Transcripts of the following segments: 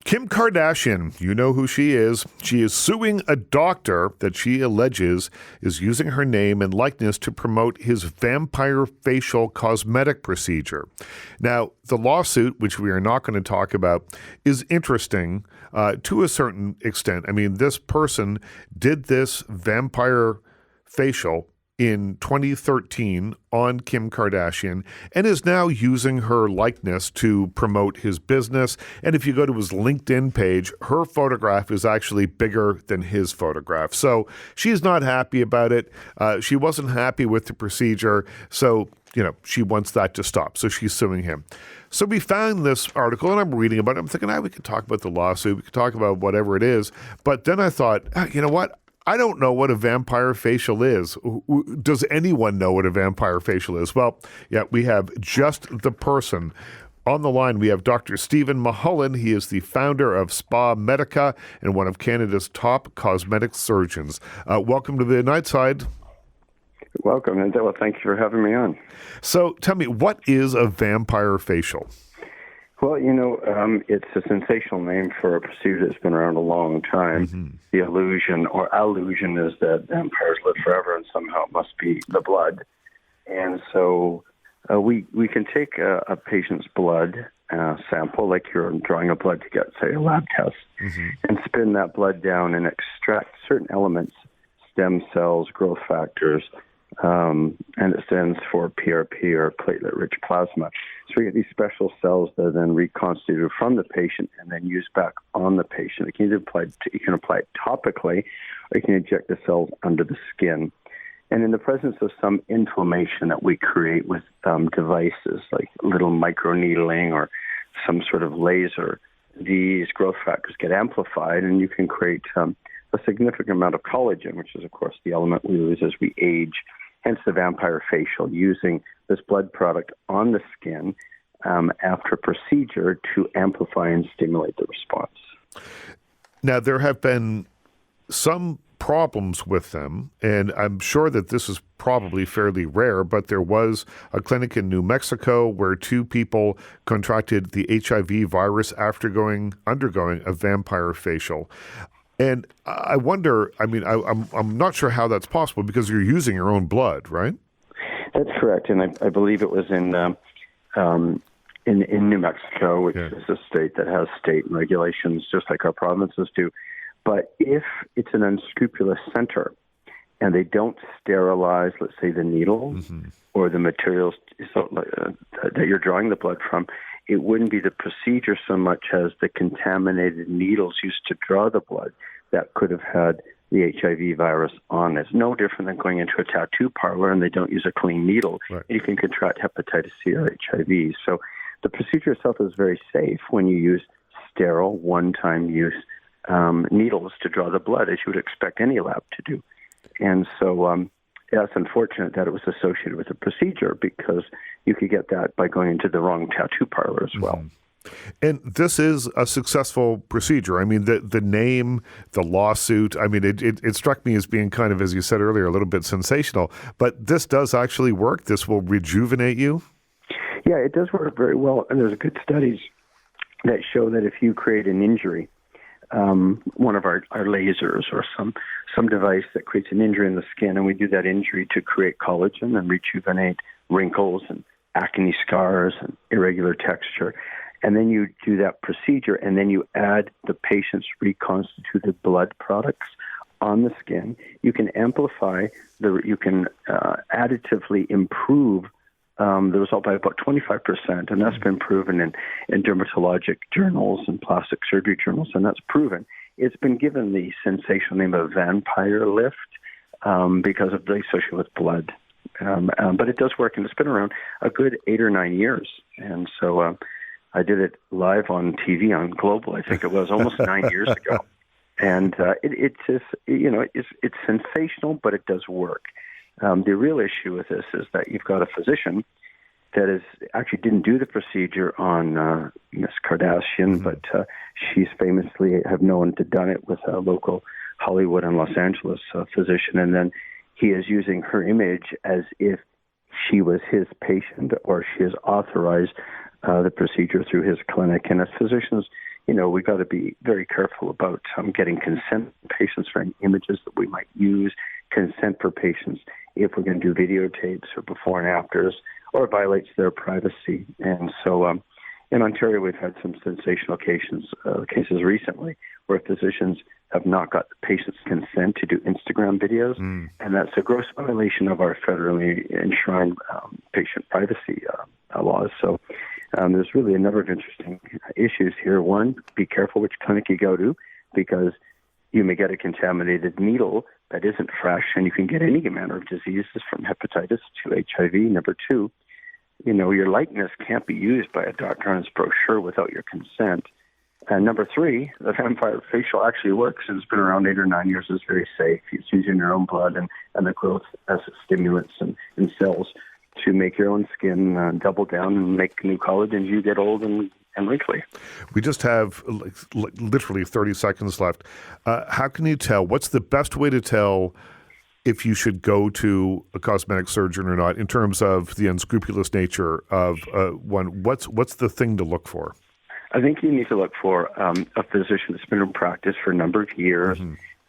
Kim Kardashian, you know who she is. She is suing a doctor that she alleges is using her name and likeness to promote his vampire facial cosmetic procedure. Now, the lawsuit, which we are not going to talk about, is interesting to a certain extent. I mean, this person did this vampire facial in 2013 on Kim Kardashian and is now using her likeness to promote his business. And if you go to his LinkedIn page, her photograph is actually bigger than his photograph. So she's not happy about it. She wasn't happy with the procedure. So, she wants that to stop. So she's suing him. So we found this article and I'm reading about it. I'm thinking, we could talk about the lawsuit. We could talk about whatever it is. But then I thought, you know what? I don't know what a vampire facial is. Does anyone know what a vampire facial is? Well, yeah, we have just the person. On the line, we have Dr. Stephen Mulholland. He is the founder of Spa Medica and one of Canada's top cosmetic surgeons. Welcome to the Nightside. Welcome, and thank you for having me on. So tell me, what is a vampire facial? Well, it's a sensational name for a procedure that's been around a long time. Mm-hmm. The illusion is that vampires live forever and somehow it must be the blood. And so we can take a patient's blood sample, like you're drawing a blood to get, say, a lab test, mm-hmm. and spin that blood down and extract certain elements, stem cells, growth factors, and it stands for PRP or platelet-rich plasma. So we get these special cells that are then reconstituted from the patient and then used back on the patient. You can apply it topically, or you can inject the cells under the skin. And in the presence of some inflammation that we create with devices like little microneedling or some sort of laser, these growth factors get amplified, and you can create a significant amount of collagen, which is, of course, the element we lose as we age. Hence the vampire facial, using this blood product on the skin after procedure to amplify and stimulate the response. Now, there have been some problems with them, and I'm sure that this is probably fairly rare, but there was a clinic in New Mexico where 2 people contracted the HIV virus after undergoing a vampire facial. And I wonder, I'm not sure how that's possible because you're using your own blood, right? That's correct. And I believe it was in New Mexico, which is a state that has state regulations just like our provinces do. But if it's an unscrupulous center and they don't sterilize, let's say, the needles mm-hmm. or the materials that you're drawing the blood from, it wouldn't be the procedure so much as the contaminated needles used to draw the blood that could have had the HIV virus on it. It's no different than going into a tattoo parlor and they don't use a clean needle. Right. You can contract hepatitis C or HIV. So the procedure itself is very safe when you use sterile, one-time use needles to draw the blood, as you would expect any lab to do. And so it's unfortunate that it was associated with the procedure because you could get that by going into the wrong tattoo parlor as well. Mm-hmm. And this is a successful procedure. I mean, the name, the lawsuit, it struck me as being kind of, as you said earlier, a little bit sensational. But this does actually work? This will rejuvenate you? Yeah, it does work very well. And there's good studies that show that if you create an injury, one of our lasers or some device that creates an injury in the skin, and we do that injury to create collagen and rejuvenate wrinkles and acne scars and irregular texture. And then you do that procedure, and then you add the patient's reconstituted blood products on the skin. You can amplify, you can additively improve the result by about 25%, and that's been proven in dermatologic journals and plastic surgery journals, and that's proven. It's been given the sensational name of vampire lift because of the association with blood. But it does work, and it's been around a good 8 or 9 years. And so I did it live on TV on Global, I think it was, almost 9 years ago. And it's just, it's sensational, but it does work. The real issue with this is that you've got a physician that actually didn't do the procedure on Miss Kardashian, mm-hmm. but she's famously have known to done it with a local Hollywood and Los Angeles physician, and then he is using her image as if she was his patient, or she is authorized the procedure through his clinic. And as physicians, we've got to be very careful about getting consent from patients for any images that we might use, consent for patients if we're going to do videotapes or before and afters, or it violates their privacy. And so in Ontario, we've had some sensational cases recently where physicians have not got the patient's consent to do Instagram videos, and that's a gross violation of our federally enshrined patient privacy laws. So there's really a number of interesting issues here. One, be careful which clinic you go to, because you may get a contaminated needle that isn't fresh, and you can get any manner of diseases from hepatitis to HIV. Number two, your likeness can't be used by a doctor on his brochure without your consent. And number three, the vampire facial actually works. It's been around 8 or 9 years. It's very safe. It's using your own blood and the growth as stimulants and cells to make your own skin double down and make new collagen as you get old and wrinkly. We just have literally 30 seconds left. How can you tell? What's the best way to tell if you should go to a cosmetic surgeon or not in terms of the unscrupulous nature of one? What's the thing to look for? I think you need to look for a physician that's been in practice for a number of years.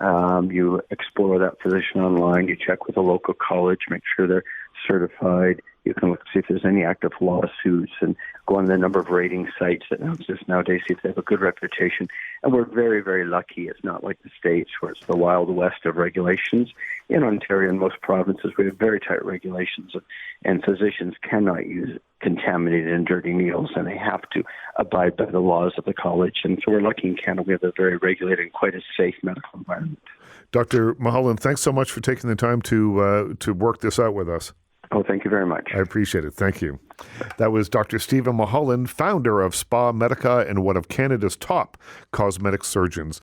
You explore that physician online. You check with a local college, make sure they're certified. You can look to see if there's any active lawsuits and go on the number of rating sites that exist nowadays, see if they have a good reputation. And we're very, very lucky. It's not like the States where it's the Wild West of regulations. In Ontario and most provinces, we have very tight regulations, and physicians cannot use contaminated and dirty needles, and they have to abide by the laws of the college. And so we're lucky in Canada. We have a very regulated and quite a safe medical environment. Dr. Mulholland, thanks so much for taking the time to work this out with us. Oh, thank you very much. I appreciate it. Thank you. That was Dr. Stephen Mulholland, founder of Spa Medica and one of Canada's top cosmetic surgeons.